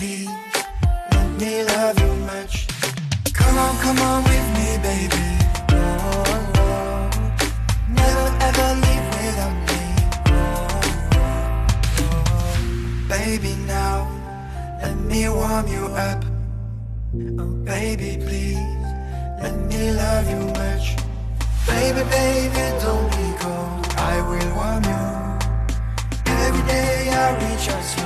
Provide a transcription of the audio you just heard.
please, let me love you much. Come on with me, baby. Oh, never ever leave without me. Baby, now let me warm you up. Oh, baby, please, let me love you much. Baby, don't be cold, I will warm you. Every day I reach out.